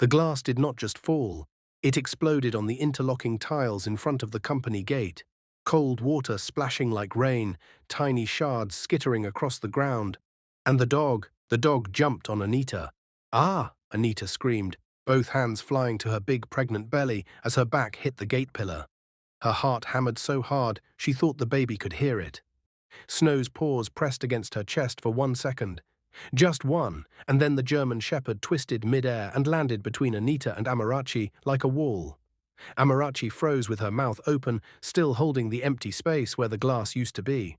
The glass did not just fall, it exploded on the interlocking tiles in front of the company gate. Cold water splashing like rain, tiny shards skittering across the ground. And the dog jumped on Anita. "Ah!" Anita screamed, both hands flying to her big pregnant belly as her back hit the gate pillar. Her heart hammered so hard she thought the baby could hear it. Snow's paws pressed against her chest for 1 second. Just one, and then the German shepherd twisted mid-air and landed between Anita and Amarachi like a wall. Amarachi froze with her mouth open, still holding the empty space where the glass used to be.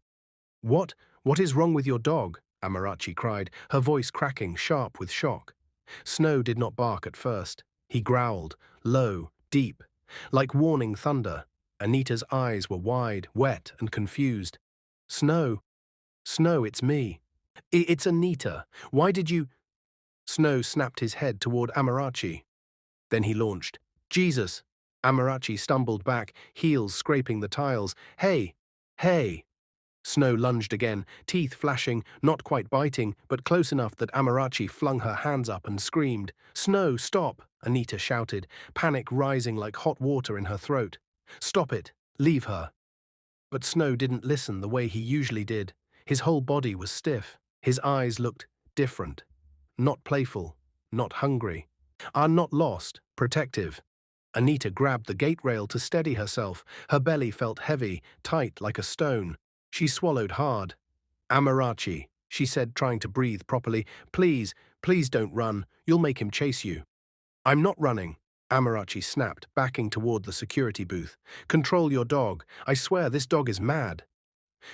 What is wrong with your dog?" Amarachi cried, her voice cracking, sharp with shock. Snow did not bark at first. He growled, low, deep, like warning thunder. Anita's eyes were wide, wet, and confused. "Snow, Snow, it's me. It's Anita. Why did you—" Snow snapped his head toward Amarachi. Then he launched. "Jesus!" Amarachi stumbled back, heels scraping the tiles. "Hey! Hey!" Snow lunged again, teeth flashing, not quite biting, but close enough that Amarachi flung her hands up and screamed. "Snow, stop!" Anita shouted, panic rising like hot water in her throat. "Stop it! Leave her!" But Snow didn't listen the way he usually did. His whole body was stiff. His eyes looked different. Not playful, not hungry. Not lost, protective. Anita grabbed the gate rail to steady herself. Her belly felt heavy, tight like a stone. She swallowed hard. "Amarachi," she said, trying to breathe properly. Please don't run. You'll make him chase you." "I'm not running," Amarachi snapped, backing toward the security booth. "Control your dog. I swear this dog is mad."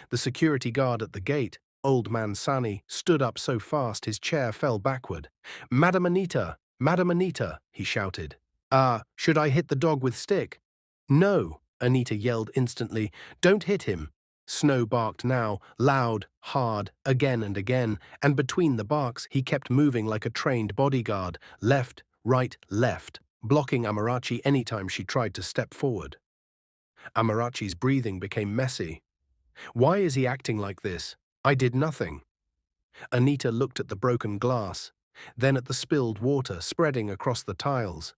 The security guard at the gate, Old Man Sani, stood up so fast his chair fell backward. Madam Anita, he shouted. Should I hit the dog with stick?" "No," Anita yelled instantly. "Don't hit him." Snow barked now, loud, hard, again and again, and between the barks he kept moving like a trained bodyguard, left, right, left, blocking Amarachi anytime she tried to step forward. Amarachi's breathing became messy. "Why is he acting like this? I did nothing." Anita looked at the broken glass, then at the spilled water spreading across the tiles.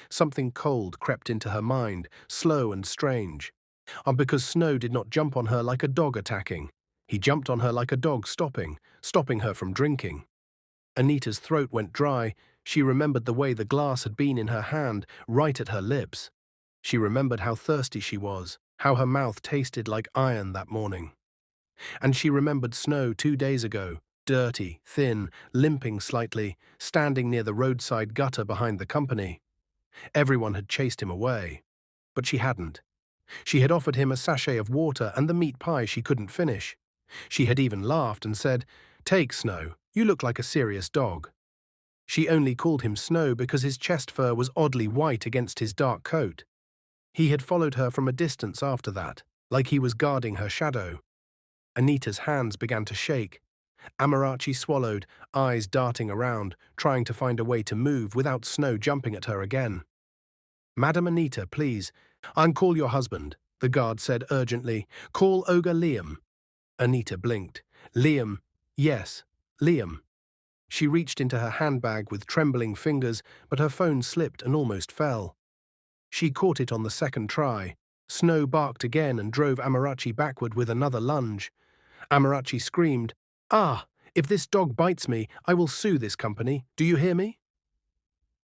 Something cold crept into her mind, slow and strange. Because Snow did not jump on her like a dog attacking. He jumped on her like a dog stopping her from drinking. Anita's throat went dry. She remembered the way the glass had been in her hand, right at her lips. She remembered how thirsty she was, how her mouth tasted like iron that morning. And she remembered Snow 2 days ago, dirty, thin, limping slightly, standing near the roadside gutter behind the company. Everyone had chased him away, but she hadn't. She had offered him a sachet of water and the meat pie she couldn't finish. She had even laughed and said, "Take, Snow, you look like a serious dog." She only called him Snow because his chest fur was oddly white against his dark coat. He had followed her from a distance after that, like he was guarding her shadow. Anita's hands began to shake. Amarachi swallowed, eyes darting around, trying to find a way to move without Snow jumping at her again. "Madam Anita, please. Call your husband," the guard said urgently. "Call Ogre Liam." Anita blinked. "Liam, yes, Liam." She reached into her handbag with trembling fingers, but her phone slipped and almost fell. She caught it on the second try. Snow barked again and drove Amarachi backward with another lunge. Amarachi screamed, If this dog bites me, I will sue this company. Do you hear me?"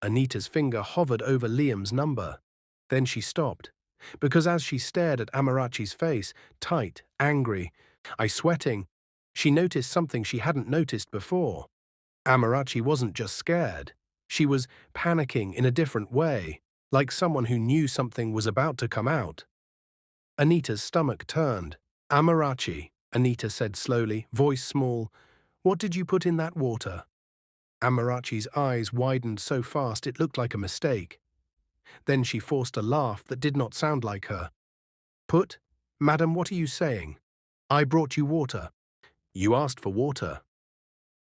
Anita's finger hovered over Liam's number. Then she stopped, because as she stared at Amarachi's face, tight, angry, sweating, she noticed something she hadn't noticed before. Amarachi wasn't just scared. She was panicking in a different way, like someone who knew something was about to come out. Anita's stomach turned. "Amarachi," Anita said slowly, voice small, "what did you put in that water?" Amarachi's eyes widened so fast it looked like a mistake. Then she forced a laugh that did not sound like her. "Put? Madam, what are you saying? I brought you water." "You asked for water."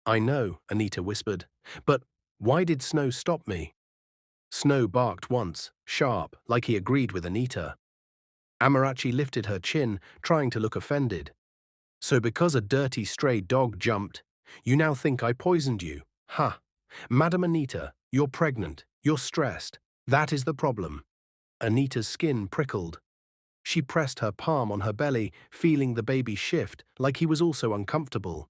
"I know," Anita whispered. "But why did Snow stop me?" Snow barked once, sharp, like he agreed with Anita. Amarachi lifted her chin, trying to look offended. "So because a dirty stray dog jumped, you now think I poisoned you? Ha! Madam Anita, you're pregnant. You're stressed. That is the problem. Anita's skin prickled. She pressed her palm on her belly, feeling the baby shift, like he was also uncomfortable.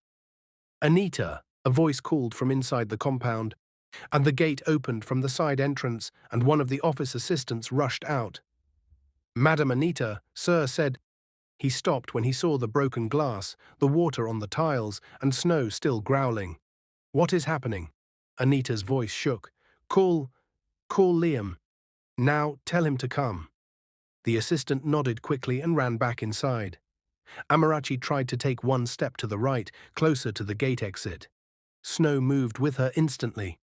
Anita, a voice called from inside the compound, and the gate opened from the side entrance, and one of the office assistants rushed out. Madam Anita, sir said. He stopped when he saw the broken glass, the water on the tiles, and Snow still growling. What is happening? Anita's voice shook. Call Liam. Now tell him to come. The assistant nodded quickly and ran back inside. Amarachi tried to take one step to the right, closer to the gate exit. Snow moved with her instantly.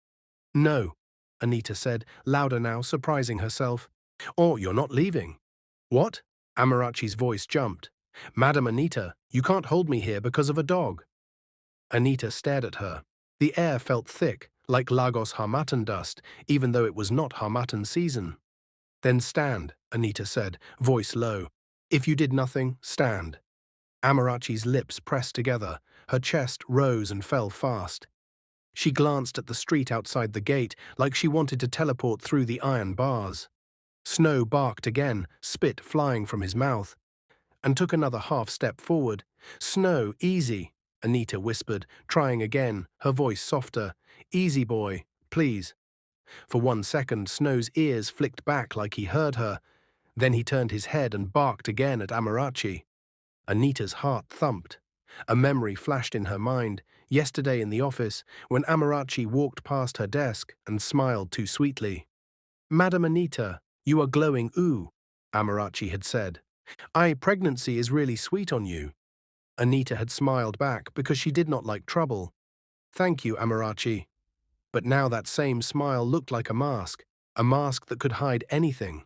No, Anita said, louder now, surprising herself. Oh, you're not leaving. What? Amarachi's voice jumped. Madam Anita, you can't hold me here because of a dog. Anita stared at her. The air felt thick, like Lagos harmattan dust, even though it was not harmattan season. Then stand, Anita said, voice low. If you did nothing, stand. Amarachi's lips pressed together. Her chest rose and fell fast. She glanced at the street outside the gate, like she wanted to teleport through the iron bars. Snow barked again, spit flying from his mouth, and took another half step forward. Snow, easy, Anita whispered, trying again, her voice softer. Easy, boy, please. For 1 second, Snow's ears flicked back like he heard her. Then he turned his head and barked again at Amarachi. Anita's heart thumped. A memory flashed in her mind, yesterday in the office, when Amarachi walked past her desk and smiled too sweetly. Madam Anita, you are glowing ooh, Amarachi had said. Pregnancy is really sweet on you. Anita had smiled back because she did not like trouble. Thank you, Amarachi. But now that same smile looked like a mask that could hide anything.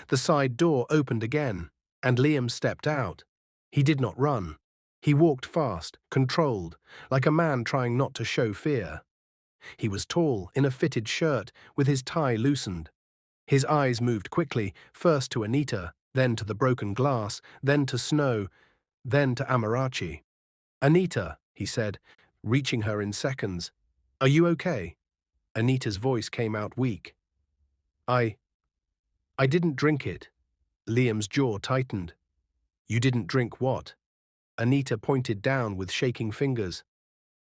The side door opened again, and Liam stepped out. He did not run. He walked fast, controlled, like a man trying not to show fear. He was tall, in a fitted shirt, with his tie loosened. His eyes moved quickly, first to Anita, then to the broken glass, then to Snow, then to Amarachi. Anita, he said, reaching her in seconds. Are you okay? Anita's voice came out weak. I didn't drink it. Liam's jaw tightened. You didn't drink what? Anita pointed down with shaking fingers.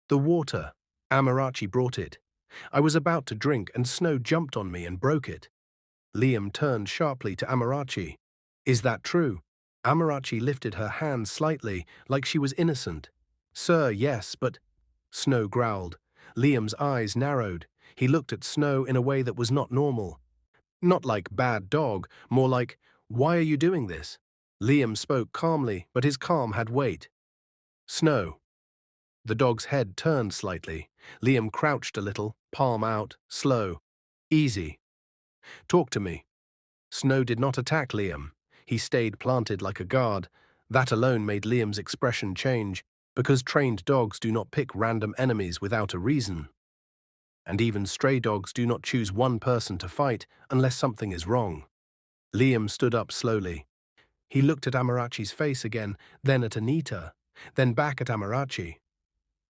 The water. Amarachi brought it. I was about to drink and Snow jumped on me and broke it. Liam turned sharply to Amarachi. Is that true? Amarachi lifted her hand slightly, like she was innocent. Sir, yes, but… Snow growled. Liam's eyes narrowed. He looked at Snow in a way that was not normal. Not like bad dog, more like, why are you doing this? Liam spoke calmly, but his calm had weight. Snow. The dog's head turned slightly. Liam crouched a little, palm out, slow. Easy. Talk to me. Snow did not attack Liam. He stayed planted like a guard. That alone made Liam's expression change, because trained dogs do not pick random enemies without a reason. And even stray dogs do not choose one person to fight unless something is wrong. Liam stood up slowly. He looked at Amarachi's face again, then at Anita, then back at Amarachi.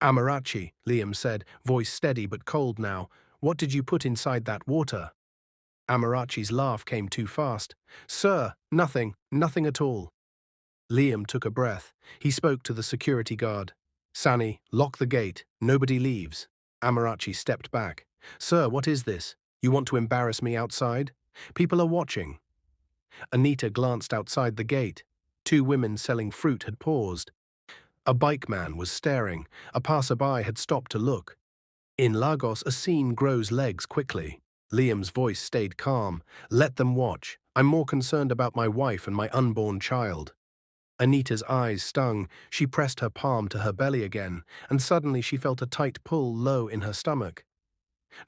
Amarachi, Liam said, voice steady but cold now, what did you put inside that water? Amarachi's laugh came too fast. Sir, nothing at all. Liam took a breath. He spoke to the security guard. Sani, lock the gate. Nobody leaves. Amarachi stepped back. Sir, what is this? You want to embarrass me outside? People are watching. Anita glanced outside the gate. 2 women selling fruit had paused. A bike man was staring. A passerby had stopped to look. In Lagos, a scene grows legs quickly. Liam's voice stayed calm. Let them watch. I'm more concerned about my wife and my unborn child. Anita's eyes stung. She pressed her palm to her belly again, and suddenly she felt a tight pull low in her stomach.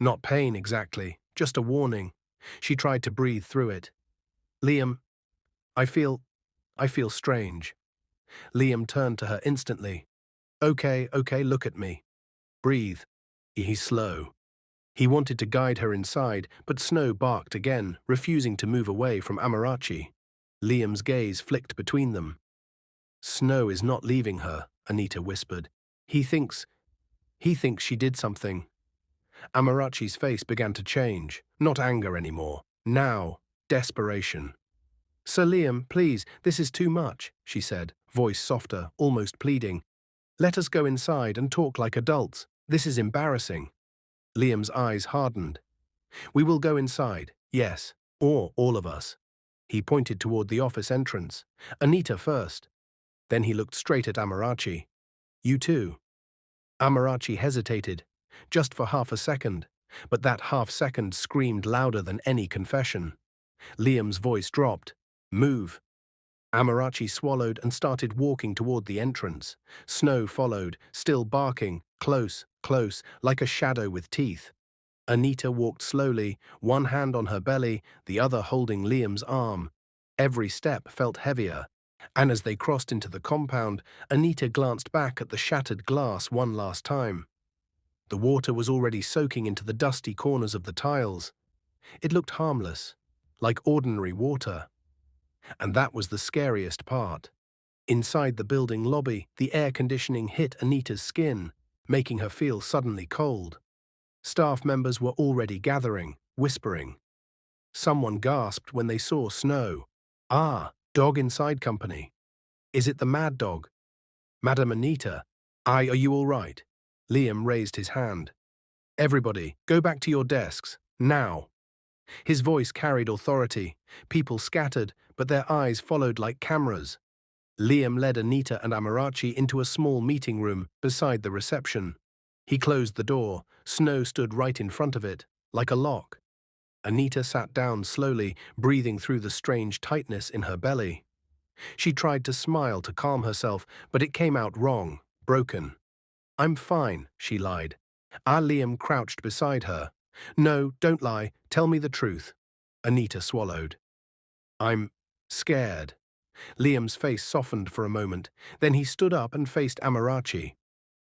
Not pain exactly, just a warning. She tried to breathe through it. Liam, I feel strange. Liam turned to her instantly. Okay, look at me. Breathe. He's slow. He wanted to guide her inside, but Snow barked again, refusing to move away from Amarachi. Liam's gaze flicked between them. Snow is not leaving her, Anita whispered. He thinks she did something. Amarachi's face began to change, not anger anymore. Now, desperation. "Sir Liam, please, this is too much," she said, voice softer, almost pleading. "Let us go inside and talk like adults. This is embarrassing." Liam's eyes hardened. "We will go inside, yes, or all of us." He pointed toward the office entrance. "Anita first." Then he looked straight at Amarachi. "You too." Amarachi hesitated, just for half a second, but that half-second screamed louder than any confession. Liam's voice dropped. "Move." Amarachi swallowed and started walking toward the entrance. Snow followed, still barking, close, close, like a shadow with teeth. Anita walked slowly, one hand on her belly, the other holding Liam's arm. Every step felt heavier, and as they crossed into the compound, Anita glanced back at the shattered glass one last time. The water was already soaking into the dusty corners of the tiles. It looked harmless, like ordinary water. And that was the scariest part. Inside the building lobby, the air conditioning hit Anita's skin, making her feel suddenly cold. Staff members were already gathering, whispering. Someone gasped when they saw Snow. "Ah, dog inside company. Is it the mad dog? Madam Anita? Are you all right?" Liam raised his hand. "Everybody, go back to your desks, now." His voice carried authority. People scattered, but their eyes followed like cameras. Liam led Anita and Amarachi into a small meeting room beside the reception. He closed the door. Snow stood right in front of it, like a lock. Anita sat down slowly, breathing through the strange tightness in her belly. She tried to smile to calm herself, but it came out wrong, broken. "I'm fine," she lied. Liam crouched beside her. "No, don't lie. Tell me the truth." Anita swallowed. "I'm scared." Liam's face softened for a moment. Then he stood up and faced Amarachi.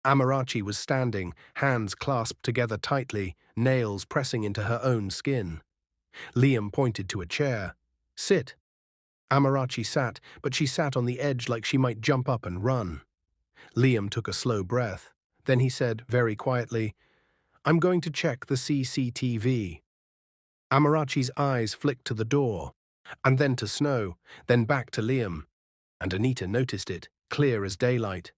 Amarachi was standing, hands clasped together tightly, nails pressing into her own skin. Liam pointed to a chair. "Sit." Amarachi sat, but she sat on the edge like she might jump up and run. Liam took a slow breath. Then he said, very quietly, "I'm going to check the CCTV." Amarachi's eyes flicked to the door, and then to Snow, then back to Liam. And Anita noticed it, clear as daylight.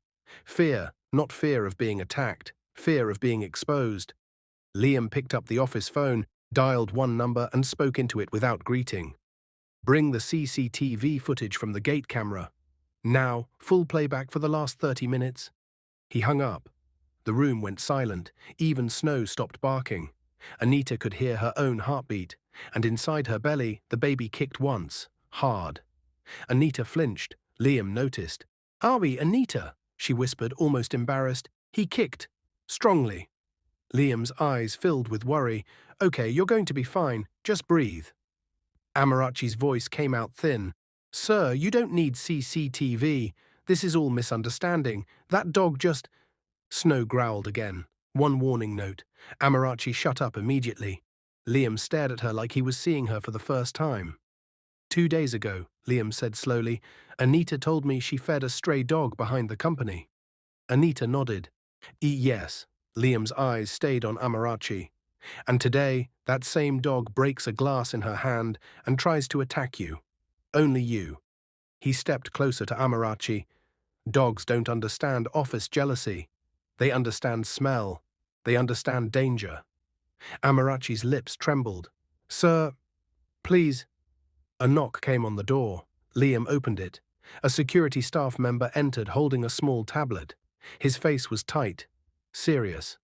Fear, not fear of being attacked, fear of being exposed. Liam picked up the office phone, dialed one number and spoke into it without greeting. "Bring the CCTV footage from the gate camera. Now, full playback for the last 30 minutes. He hung up. The room went silent. Even Snow stopped barking. Anita could hear her own heartbeat, and inside her belly, the baby kicked once, hard. Anita flinched. Liam noticed. Anita," she whispered, almost embarrassed. "He kicked. Strongly." Liam's eyes filled with worry. "Okay, you're going to be fine. Just breathe." Amarachi's voice came out thin. "Sir, you don't need CCTV. This is all misunderstanding. That dog just—" Snow growled again. One warning note. Amarachi shut up immediately. Liam stared at her like he was seeing her for the first time. "2 days ago," Liam said slowly, "Anita told me she fed a stray dog behind the company." Anita nodded. "Yes." Liam's eyes stayed on Amarachi. "And today, that same dog breaks a glass in her hand and tries to attack you. Only you." He stepped closer to Amarachi. "Dogs don't understand office jealousy. They understand smell. They understand danger." Amarachi's lips trembled. "Sir, please." A knock came on the door. Liam opened it. A security staff member entered holding a small tablet. His face was tight, serious.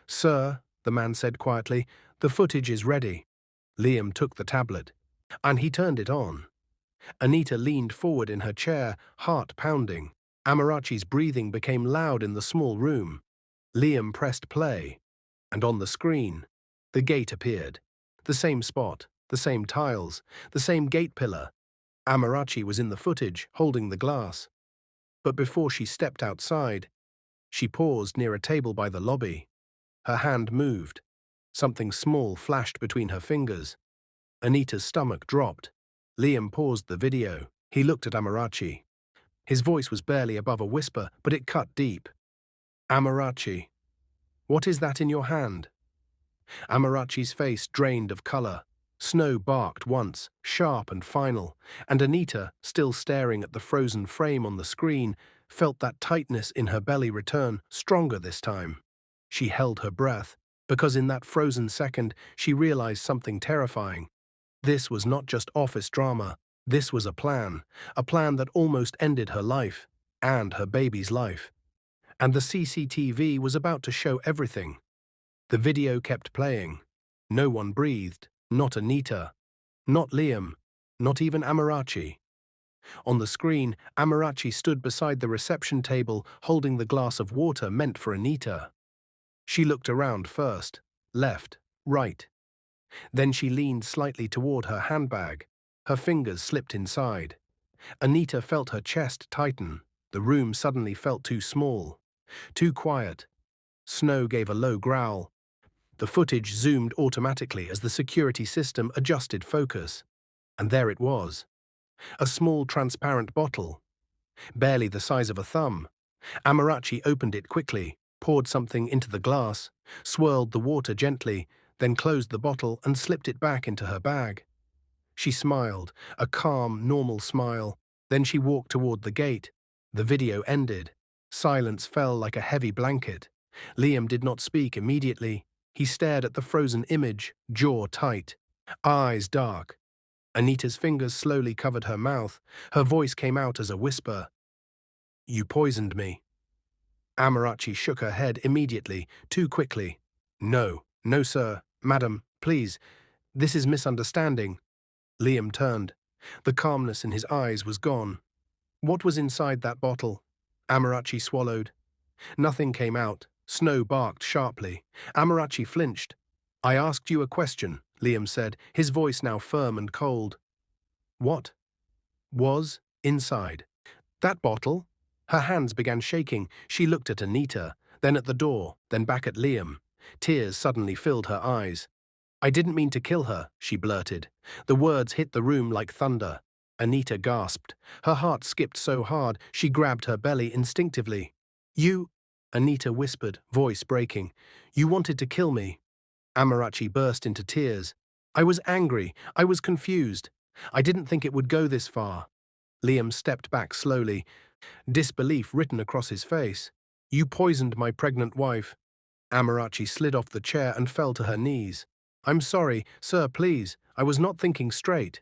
"Sir," the man said quietly, "the footage is ready." Liam took the tablet, and he turned it on. Anita leaned forward in her chair, heart pounding. Amarachi's breathing became loud in the small room. Liam pressed play, and on the screen, the gate appeared. The same spot, the same tiles, the same gate pillar. Amarachi was in the footage, holding the glass. But before she stepped outside, she paused near a table by the lobby. Her hand moved. Something small flashed between her fingers. Anita's stomach dropped. Liam paused the video. He looked at Amarachi. His voice was barely above a whisper, but it cut deep. "Amarachi, what is that in your hand?" Amarachi's face drained of color. Snow barked once, sharp and final, and Anita, still staring at the frozen frame on the screen, felt that tightness in her belly return, stronger this time. She held her breath, because in that frozen second she realized something terrifying. This was not just office drama, this was a plan that almost ended her life, and her baby's life. And the CCTV was about to show everything. The video kept playing. No one breathed, not Anita, not Liam, not even Amarachi. On the screen, Amarachi stood beside the reception table holding the glass of water meant for Anita. She looked around first, left, right. Then she leaned slightly toward her handbag. Her fingers slipped inside. Anita felt her chest tighten. The room suddenly felt too small, too quiet. Snow gave a low growl. The footage zoomed automatically as the security system adjusted focus. And there it was. A small transparent bottle, barely the size of a thumb. Amarachi opened it quickly, poured something into the glass, swirled the water gently, then closed the bottle and slipped it back into her bag. She smiled, a calm, normal smile. Then she walked toward the gate. The video ended. Silence fell like a heavy blanket. Liam did not speak immediately. He stared at the frozen image, jaw tight, eyes dark. Anita's fingers slowly covered her mouth. Her voice came out as a whisper. "You poisoned me." Amarachi shook her head immediately, too quickly. "No, no, sir. Madam, please. This is misunderstanding." Liam turned. The calmness in his eyes was gone. "What was inside that bottle?" Amarachi swallowed. Nothing came out. Snow barked sharply. Amarachi flinched. "I asked you a question," Liam said, his voice now firm and cold. "What was inside that bottle?" Her hands began shaking. She looked at Anita, then at the door, then back at Liam. Tears suddenly filled her eyes. "I didn't mean to kill her," she blurted. The words hit the room like thunder. Anita gasped. Her heart skipped so hard she grabbed her belly instinctively. "You," Anita whispered, voice breaking. "You wanted to kill me." Amarachi burst into tears. "I was angry. I was confused. I didn't think it would go this far." Liam stepped back slowly, disbelief written across his face. "You poisoned my pregnant wife." Amarachi slid off the chair and fell to her knees. "I'm sorry, sir, please. I was not thinking straight."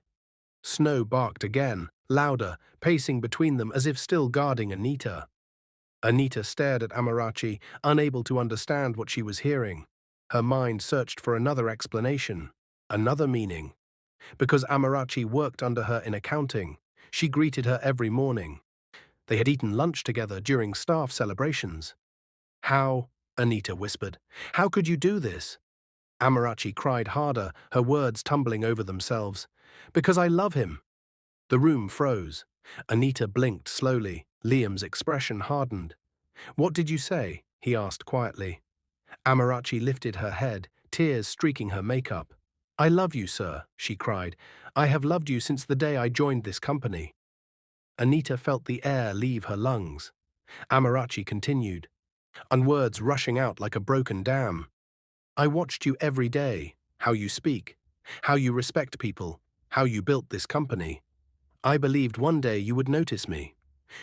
Snow barked again, louder, pacing between them as if still guarding Anita. Anita stared at Amarachi, unable to understand what she was hearing. Her mind searched for another explanation, another meaning. Because Amarachi worked under her in accounting, she greeted her every morning. They had eaten lunch together during staff celebrations. "How?" Anita whispered. "How could you do this?" Amarachi cried harder, her words tumbling over themselves. "Because I love him." The room froze. Anita blinked slowly. Liam's expression hardened. "What did you say?" he asked quietly. Amarachi lifted her head, tears streaking her makeup. "I love you, sir," she cried. "I have loved you since the day I joined this company." Anita felt the air leave her lungs. Amarachi continued, and words rushing out like a broken dam. "I watched you every day, how you speak, how you respect people, how you built this company. I believed one day you would notice me."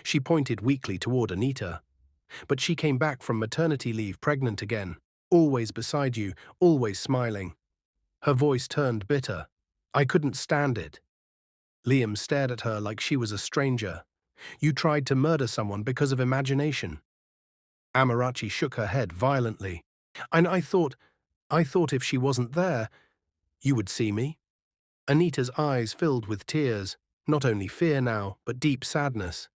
She pointed weakly toward Anita. "But she came back from maternity leave pregnant again, always beside you, always smiling." Her voice turned bitter. "I couldn't stand it." Liam stared at her like she was a stranger. "You tried to murder someone because of imagination." Amarachi shook her head violently. "And I thought if she wasn't there, you would see me." Anita's eyes filled with tears, not only fear now, but deep sadness.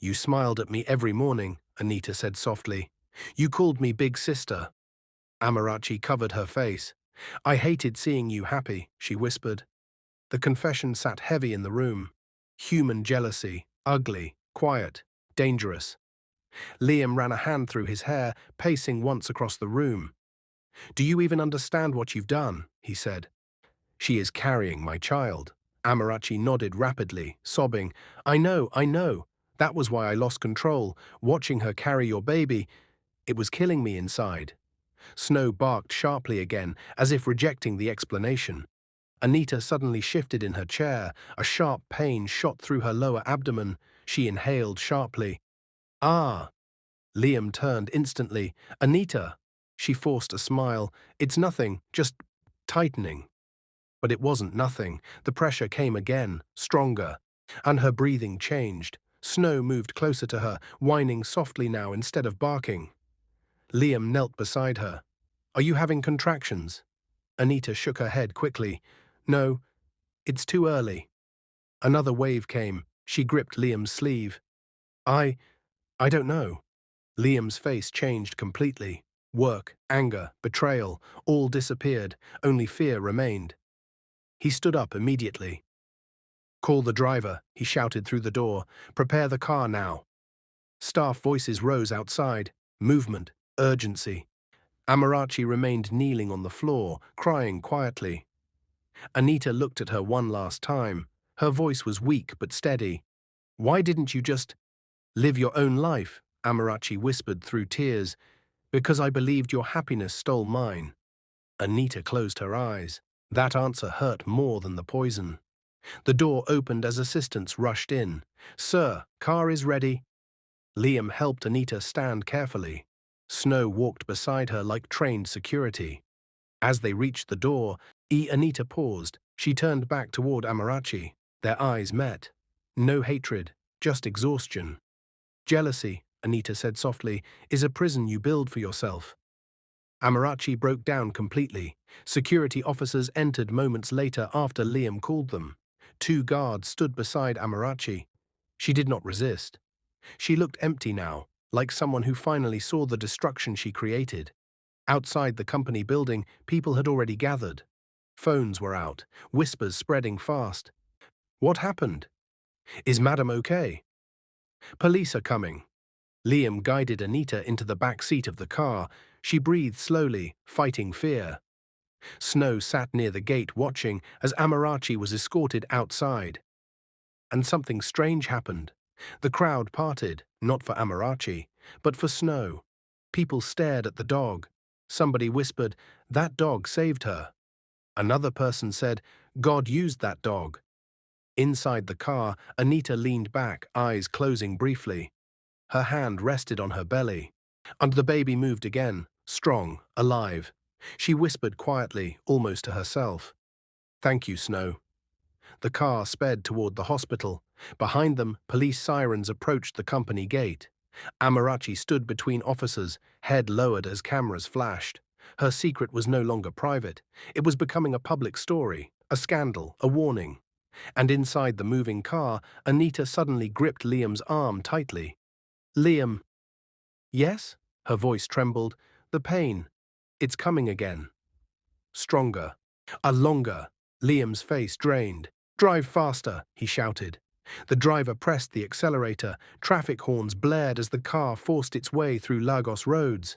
"You smiled at me every morning," Anita said softly. "You called me big sister." Amarachi covered her face. "I hated seeing you happy," she whispered. The confession sat heavy in the room. Human jealousy, ugly, quiet, dangerous. Liam ran a hand through his hair, pacing once across the room. "Do you even understand what you've done?" he said. "She is carrying my child." Amarachi nodded rapidly, sobbing. I know. That was why I lost control. Watching her carry your baby, it was killing me inside." Snow barked sharply again, as if rejecting the explanation. Anita suddenly shifted in her chair. A sharp pain shot through her lower abdomen. She inhaled sharply. Ah! Liam turned instantly. Anita! She forced a smile. It's nothing, just tightening. But it wasn't nothing. The pressure came again, stronger. And her breathing changed. Snow moved closer to her, whining softly now instead of barking. Liam knelt beside her. Are you having contractions? Anita shook her head quickly. No, it's too early. Another wave came. She gripped Liam's sleeve. I don't know. Liam's face changed completely. Work, anger, betrayal, all disappeared. Only fear remained. He stood up immediately. Call the driver, he shouted through the door. Prepare the car now. Staff voices rose outside. Movement, urgency. Amarachi remained kneeling on the floor, crying quietly. Anita looked at her one last time. Her voice was weak but steady. Why didn't you just live your own life? Amarachi whispered through tears. Because I believed your happiness stole mine. Anita closed her eyes. That answer hurt more than the poison. The door opened as assistants rushed in. Sir, car is ready. Liam helped Anita stand carefully. Snow walked beside her like trained security. As they reached the door, Anita paused. She turned back toward Amarachi. Their eyes met. No hatred, just exhaustion. Jealousy, Anita said softly, is a prison you build for yourself. Amarachi broke down completely. Security officers entered moments later after Liam called them. 2 guards stood beside Amarachi. She did not resist. She looked empty now, like someone who finally saw the destruction she created. Outside the company building, people had already gathered. Phones were out, whispers spreading fast. What happened? Is Madam okay? Police are coming. Liam guided Anita into the back seat of the car. She breathed slowly, fighting fear. Snow sat near the gate watching as Amarachi was escorted outside. And something strange happened. The crowd parted, not for Amarachi, but for Snow. People stared at the dog. Somebody whispered, that dog saved her. Another person said, God used that dog. Inside the car, Anita leaned back, eyes closing briefly. Her hand rested on her belly. And the baby moved again, strong, alive. She whispered quietly, almost to herself. Thank you, Snow. The car sped toward the hospital. Behind them, police sirens approached the company gate. Amarachi stood between officers, head lowered as cameras flashed. Her secret was no longer private. It was becoming a public story, a scandal, a warning. And inside the moving car, Anita suddenly gripped Liam's arm tightly. Liam. Yes? Her voice trembled. The pain. It's coming again. Stronger. Longer. Liam's face drained. Drive faster, he shouted. The driver pressed the accelerator. Traffic horns blared as the car forced its way through Lagos roads.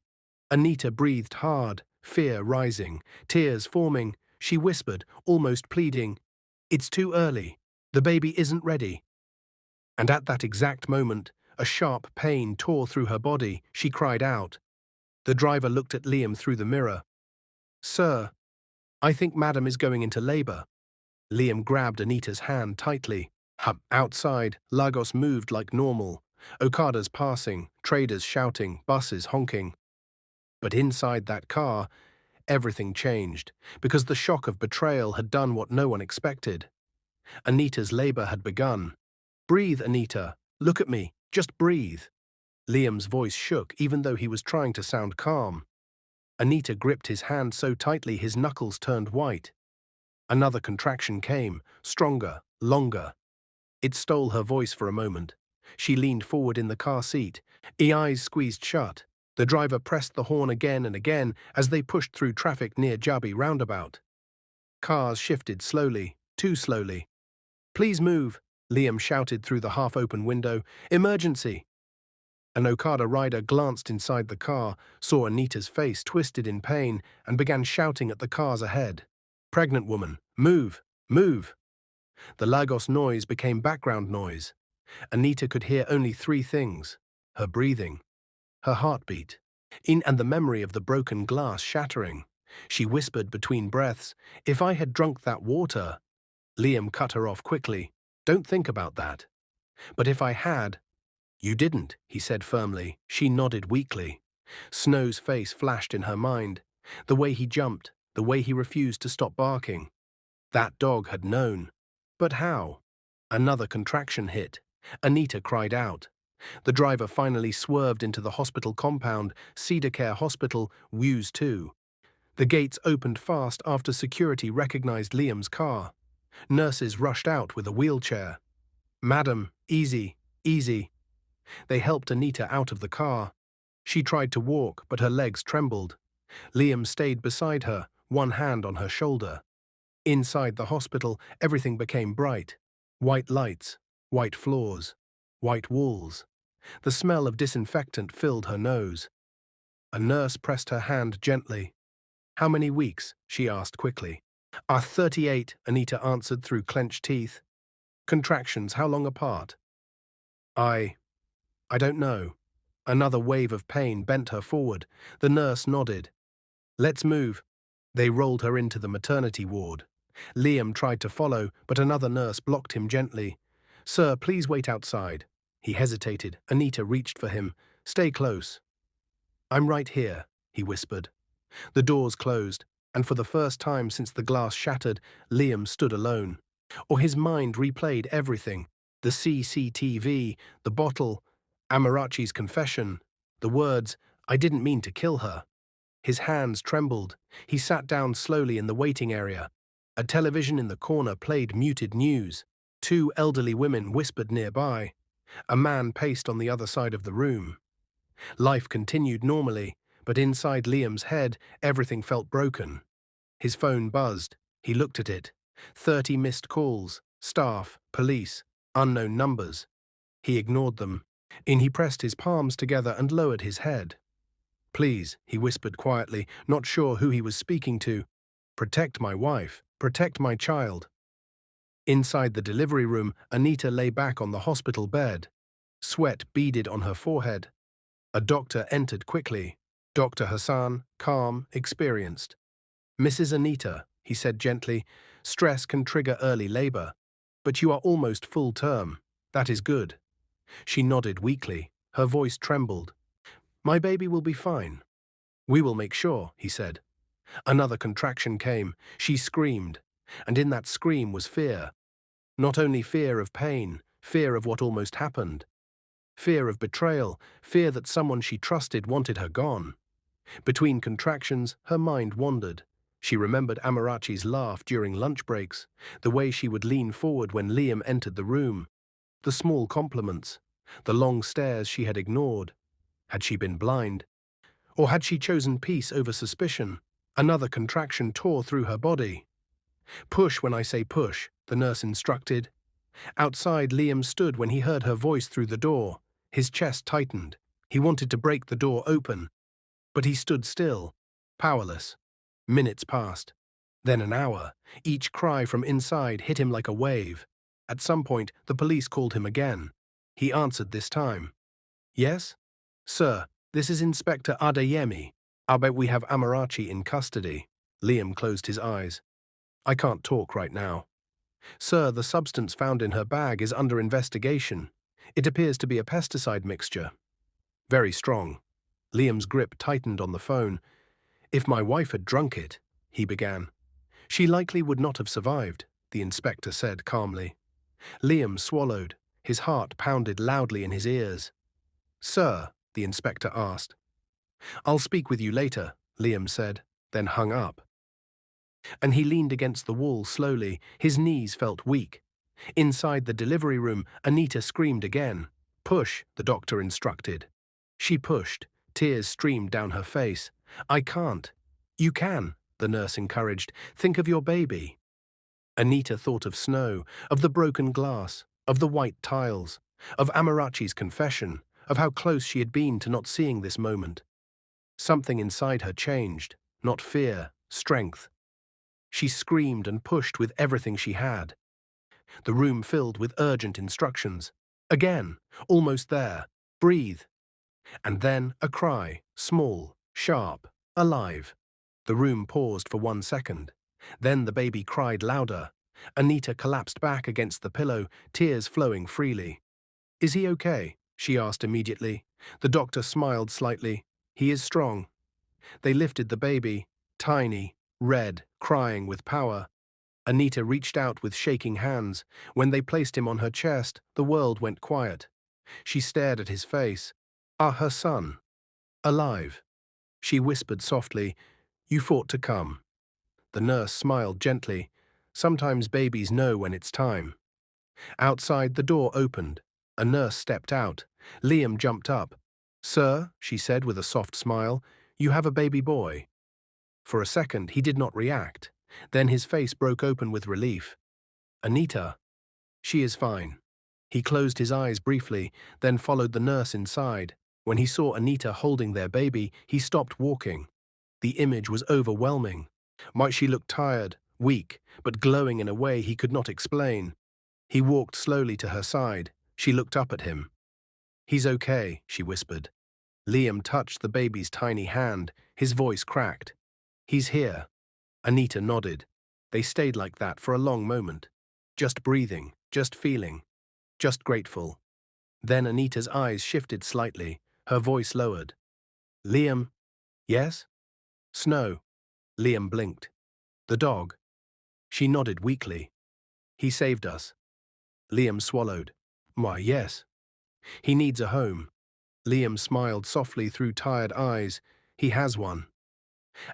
Anita breathed hard, fear rising, tears forming. She whispered, almost pleading, It's too early. The baby isn't ready. And at that exact moment, a sharp pain tore through her body. She cried out. The driver looked at Liam through the mirror. Sir, I think Madam is going into labor. Liam grabbed Anita's hand tightly. Outside, Lagos moved like normal. Okadas passing, traders shouting, buses honking. But inside that car, everything changed, because the shock of betrayal had done what no one expected. Anita's labor had begun. Breathe, Anita. Look at me. Just breathe. Liam's voice shook, even though he was trying to sound calm. Anita gripped his hand so tightly his knuckles turned white. Another contraction came, stronger, longer. It stole her voice for a moment. She leaned forward in the car seat, eyes squeezed shut. The driver pressed the horn again and again as they pushed through traffic near Jabi roundabout. Cars shifted slowly, too slowly. Please move, Liam shouted through the half-open window. Emergency! An Okada rider glanced inside the car, saw Anita's face twisted in pain, and began shouting at the cars ahead. Pregnant woman, move, move! The Lagos noise became background noise. Anita could hear only 3 things: her breathing, her heartbeat, And the memory of the broken glass shattering. She whispered between breaths, "If I had drunk that water." Liam cut her off quickly. "Don't think about that." "But if I had—" "You didn't," he said firmly. She nodded weakly. Snow's face flashed in her mind. The way he jumped, the way he refused to stop barking. That dog had known. But how? Another contraction hit. Anita cried out. The driver finally swerved into the hospital compound, Cedar Care Hospital, WUS 2. The gates opened fast after security recognized Liam's car. Nurses rushed out with a wheelchair. "Madam, easy, easy." They helped Anita out of the car. She tried to walk, but her legs trembled. Liam stayed beside her, one hand on her shoulder. Inside the hospital, everything became bright. White lights, white floors, white walls. The smell of disinfectant filled her nose. A nurse pressed her hand gently. "How many weeks?" she asked quickly. 38, Anita answered through clenched teeth. "Contractions, how long apart?" I don't know." Another wave of pain bent her forward. The nurse nodded. "Let's move." They rolled her into the maternity ward. Liam tried to follow, but another nurse blocked him gently. "Sir, please wait outside." He hesitated. Anita reached for him. "Stay close." "I'm right here," he whispered. The doors closed, and for the first time since the glass shattered, Liam stood alone. Or his mind replayed everything. The CCTV, the bottle, Amarachi's confession, the words, "I didn't mean to kill her." His hands trembled. He sat down slowly in the waiting area. A television in the corner played muted news. Two elderly women whispered nearby. A man paced on the other side of the room. Life continued normally, but inside Liam's head, everything felt broken. His phone buzzed. He looked at it. 30 missed calls, staff, police, unknown numbers. He ignored them. He pressed his palms together and lowered his head. "Please," he whispered quietly, not sure who he was speaking to. "Protect my wife. Protect my child." Inside the delivery room, Anita lay back on the hospital bed. Sweat beaded on her forehead. A doctor entered quickly. Dr. Hassan, calm, experienced. "Mrs. Anita," he said gently, "stress can trigger early labor. But you are almost full term. That is good." She nodded weakly. Her voice trembled. "My baby will be fine." "We will make sure," he said. Another contraction came. She screamed. And in that scream was fear. Not only fear of pain, fear of what almost happened. Fear of betrayal, fear that someone she trusted wanted her gone. Between contractions, her mind wandered. She remembered Amarachi's laugh during lunch breaks, the way she would lean forward when Liam entered the room, the small compliments, the long stares she had ignored. Had she been blind? Or had she chosen peace over suspicion? Another contraction tore through her body. "Push when I say push," the nurse instructed. Outside, Liam stood when he heard her voice through the door. His chest tightened. He wanted to break the door open. But he stood still, powerless. Minutes passed. Then an hour. Each cry from inside hit him like a wave. At some point, the police called him again. He answered this time. "Yes? Sir, this is Inspector Adeyemi. I bet we have Amarachi in custody." Liam closed his eyes. "I can't talk right now." "Sir, the substance found in her bag is under investigation. It appears to be a pesticide mixture. Very strong." Liam's grip tightened on the phone. "If my wife had drunk it," he began. "She likely would not have survived," the inspector said calmly. Liam swallowed. His heart pounded loudly in his ears. "Sir," the inspector asked. "I'll speak with you later," Liam said, then hung up. And he leaned against the wall slowly. His knees felt weak. Inside the delivery room, Anita screamed again. "Push," the doctor instructed. She pushed. Tears streamed down her face. "I can't." "You can," the nurse encouraged. "Think of your baby." Anita thought of snow, of the broken glass, of the white tiles, of Amarachi's confession, of how close she had been to not seeing this moment. Something inside her changed, not fear, strength. She screamed and pushed with everything she had. The room filled with urgent instructions. Again, almost there. "Breathe." And then a cry, small, sharp, alive. The room paused for 1 second. Then the baby cried louder. Anita collapsed back against the pillow, tears flowing freely. "Is he okay?" she asked immediately. The doctor smiled slightly. "He is strong." They lifted the baby, tiny, red, crying with power. Anita reached out with shaking hands. When they placed him on her chest, the world went quiet. She stared at his face. Her son. Alive. She whispered softly, "You fought to come." The nurse smiled gently. Sometimes babies know when it's time. Outside, the door opened. A nurse stepped out. Liam jumped up. "Sir," she said with a soft smile, "you have a baby boy." For a second, he did not react. Then his face broke open with relief. "Anita." "She is fine." He closed his eyes briefly, then followed the nurse inside. When he saw Anita holding their baby, he stopped walking. The image was overwhelming. Might she look tired, weak, but glowing in a way he could not explain. He walked slowly to her side. She looked up at him. "He's okay," she whispered. Liam touched the baby's tiny hand. His voice cracked. "He's here." Anita nodded. They stayed like that for a long moment. Just breathing, just feeling, just grateful. Then Anita's eyes shifted slightly, her voice lowered. "Liam." "Yes?" "Snow." Liam blinked. "The dog." She nodded weakly. "He saved us." Liam swallowed. "Why, yes." "He needs a home." Liam smiled softly through tired eyes. "He has one."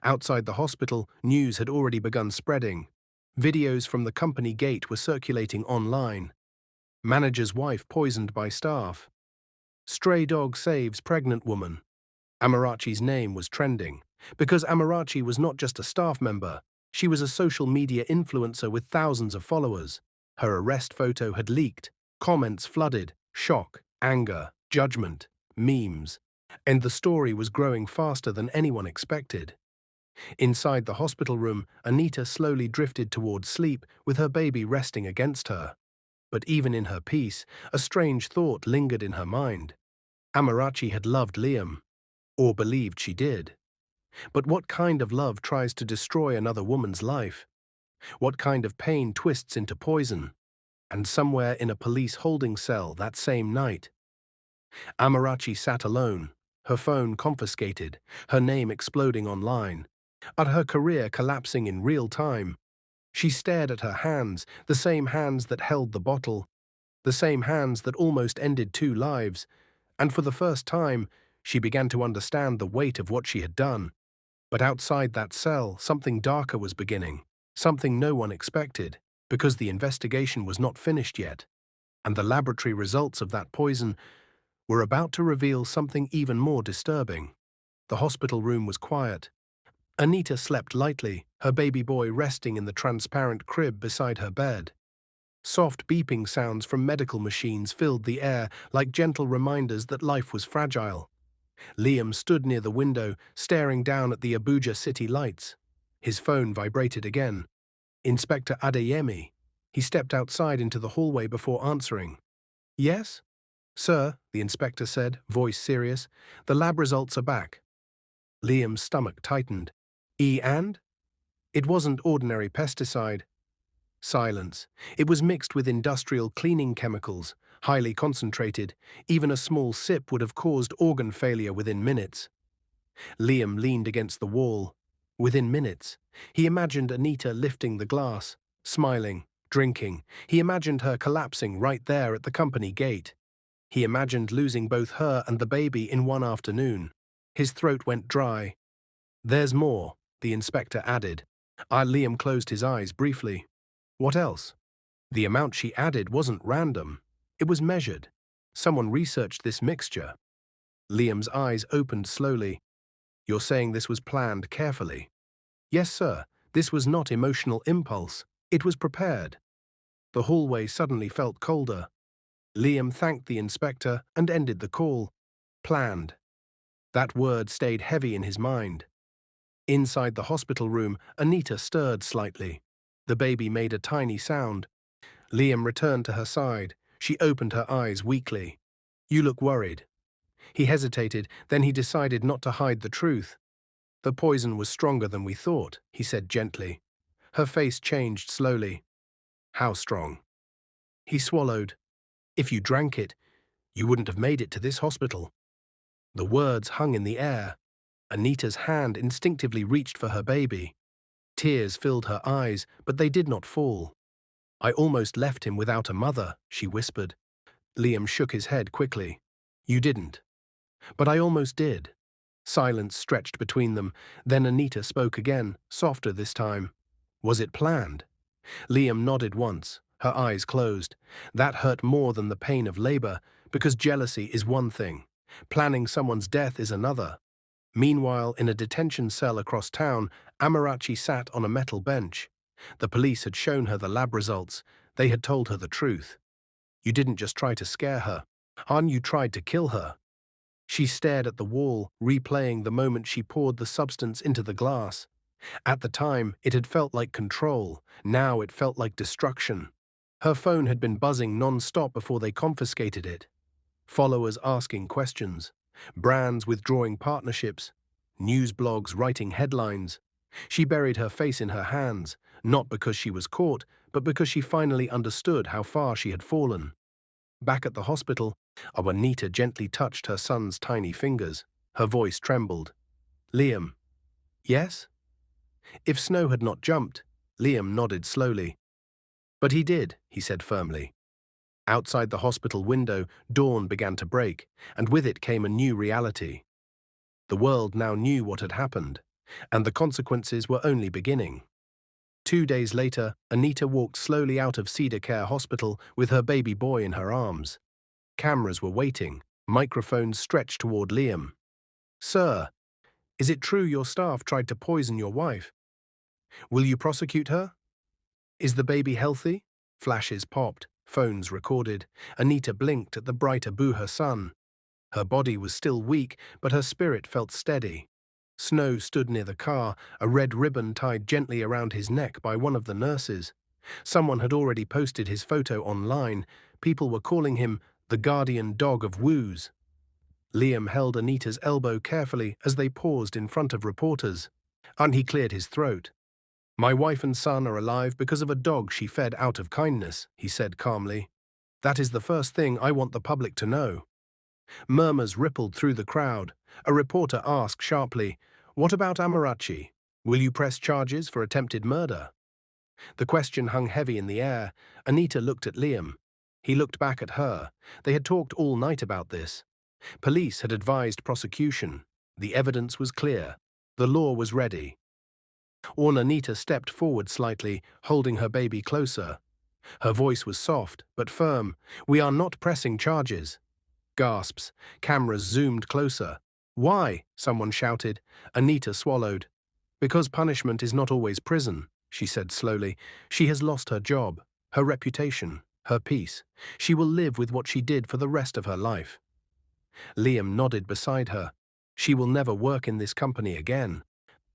Outside the hospital, news had already begun spreading. Videos from the company gate were circulating online. Manager's wife poisoned by staff. Stray dog saves pregnant woman. Amarachi's name was trending. Because Amarachi was not just a staff member, she was a social media influencer with thousands of followers. Her arrest photo had leaked. Comments flooded. Shock, anger, judgment, memes. And the story was growing faster than anyone expected. Inside the hospital room, Anita slowly drifted towards sleep with her baby resting against her. But even in her peace, a strange thought lingered in her mind. Amarachi had loved Liam, or believed she did. But what kind of love tries to destroy another woman's life? What kind of pain twists into poison? And somewhere in a police holding cell that same night, Amarachi sat alone, her phone confiscated, her name exploding online, but her career collapsing in real time. She stared at her hands, the same hands that held the bottle, the same hands that almost ended 2 lives, and for the first time, she began to understand the weight of what she had done. But outside that cell, something darker was beginning, something no one expected, because the investigation was not finished yet, and the laboratory results of that poison were about to reveal something even more disturbing. The hospital room was quiet. Anita slept lightly, her baby boy resting in the transparent crib beside her bed. Soft beeping sounds from medical machines filled the air like gentle reminders that life was fragile. Liam stood near the window, staring down at the Abuja city lights. His phone vibrated again. Inspector Adeyemi. He stepped outside into the hallway before answering. "Yes?" "Sir," the inspector said, voice serious, "the lab results are back." Liam's stomach tightened. "And?" "It wasn't ordinary pesticide." Silence. "It was mixed with industrial cleaning chemicals, highly concentrated. Even a small sip would have caused organ failure within minutes." Liam leaned against the wall. Within minutes. He imagined Anita lifting the glass, smiling, drinking. He imagined her collapsing right there at the company gate. He imagined losing both her and the baby in one afternoon. His throat went dry. "There's more," the inspector added. Liam closed his eyes briefly. "What else?" The amount she added wasn't random. It was measured. Someone researched this mixture. Liam's eyes opened slowly. "You're saying this was planned carefully?" "Yes, sir. This was not emotional impulse. It was prepared." The hallway suddenly felt colder. Liam thanked the inspector and ended the call. Planned. That word stayed heavy in his mind. Inside the hospital room, Anita stirred slightly. The baby made a tiny sound. Liam returned to her side. She opened her eyes weakly. "You look worried." He hesitated, then he decided not to hide the truth. The poison was stronger than we thought, he said gently. Her face changed slowly. How strong? He swallowed. If you drank it, you wouldn't have made it to this hospital. The words hung in the air. Anita's hand instinctively reached for her baby. Tears filled her eyes, but they did not fall. I almost left him without a mother, she whispered. Liam shook his head quickly. You didn't. But I almost did. Silence stretched between them, then Anita spoke again, softer this time. Was it planned? Liam nodded once, her eyes closed. That hurt more than the pain of labor, because jealousy is one thing. Planning someone's death is another. Meanwhile, in a detention cell across town, Amarachi sat on a metal bench. The police had shown her the lab results. They had told her the truth. You didn't just try to scare her. You tried to kill her. She stared at the wall, replaying the moment she poured the substance into the glass. At the time, it had felt like control. Now it felt like destruction. Her phone had been buzzing non-stop before they confiscated it. Followers asking questions. Brands withdrawing partnerships. News blogs writing headlines. She buried her face in her hands, not because she was caught, but because she finally understood how far she had fallen. Back at the hospital, Anita gently touched her son's tiny fingers. Her voice trembled. Liam. Yes? If Snow had not jumped, Liam nodded slowly. But he did, he said firmly. Outside the hospital window, dawn began to break, and with it came a new reality. The world now knew what had happened, and the consequences were only beginning. 2 days later, Anita walked slowly out of Cedar Care Hospital with her baby boy in her arms. Cameras were waiting, microphones stretched toward Liam. Sir, is it true your staff tried to poison your wife? Will you prosecute her? Is the baby healthy? Flashes popped, phones recorded. Anita blinked at the bright Abu, her son. Her body was still weak, but her spirit felt steady. Snow stood near the car, a red ribbon tied gently around his neck by one of the nurses. Someone had already posted his photo online. People were calling him the guardian dog of woos. Liam held Anita's elbow carefully as they paused in front of reporters. And he cleared his throat. My wife and son are alive because of a dog she fed out of kindness, he said calmly. That is the first thing I want the public to know. Murmurs rippled through the crowd. A reporter asked sharply, What about Amarachi? Will you press charges for attempted murder? The question hung heavy in the air. Anita looked at Liam. He looked back at her. They had talked all night about this. Police had advised prosecution. The evidence was clear. The law was ready. Anita stepped forward slightly, holding her baby closer. Her voice was soft, but firm. We are not pressing charges. Gasps. Cameras zoomed closer. Why? Someone shouted. Anita swallowed. Because punishment is not always prison, she said slowly. She has lost her job, her reputation, her peace. She will live with what she did for the rest of her life. Liam nodded beside her. She will never work in this company again.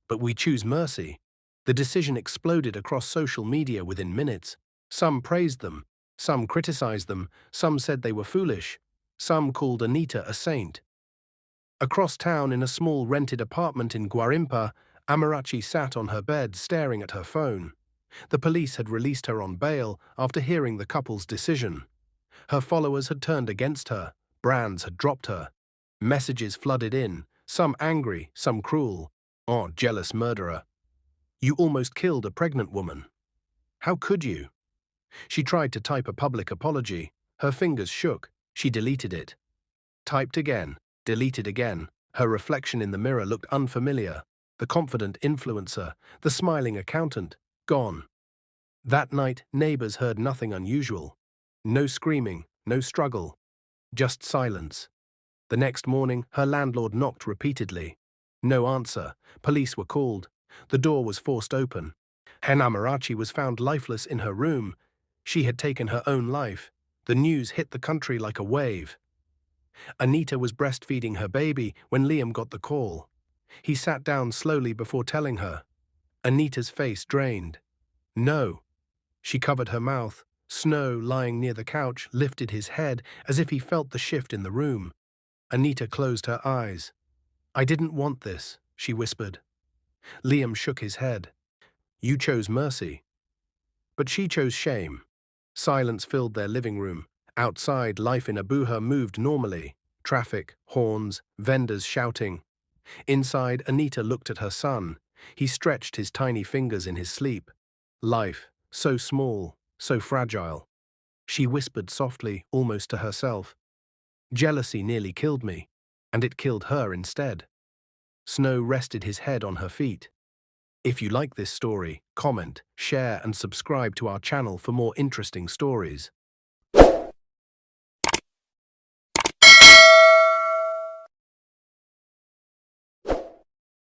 But we choose mercy. The decision exploded across social media within minutes. Some praised them. Some criticized them. Some said they were foolish. Some called Anita a saint. Across town in a small rented apartment in Guarimpa, Amarachi sat on her bed staring at her phone. The police had released her on bail after hearing the couple's decision. Her followers had turned against her. Brands had dropped her. Messages flooded in, some angry, some cruel. Oh, jealous murderer. You almost killed a pregnant woman. How could you? She tried to type a public apology. Her fingers shook. She deleted it. Typed again, deleted again. Her reflection in the mirror looked unfamiliar. The confident influencer, the smiling accountant, gone. That night, neighbors heard nothing unusual. No screaming, no struggle, just silence. The next morning, her landlord knocked repeatedly. No answer. Police were called. The door was forced open. Amarachi was found lifeless in her room. She had taken her own life. The news hit the country like a wave. Anita was breastfeeding her baby when Liam got the call. He sat down slowly before telling her. Anita's face drained. No. She covered her mouth. Snow, lying near the couch, lifted his head as if he felt the shift in the room. Anita closed her eyes. I didn't want this, she whispered. Liam shook his head. You chose mercy. But she chose shame. Silence filled their living room. Outside, life in Abuja moved normally. Traffic, horns, vendors shouting. Inside, Anita looked at her son. He stretched his tiny fingers in his sleep. Life, so small, so fragile. She whispered softly, almost to herself. Jealousy nearly killed me, and it killed her instead. Snow rested his head on her feet. If you like this story, comment, share, and subscribe to our channel for more interesting stories.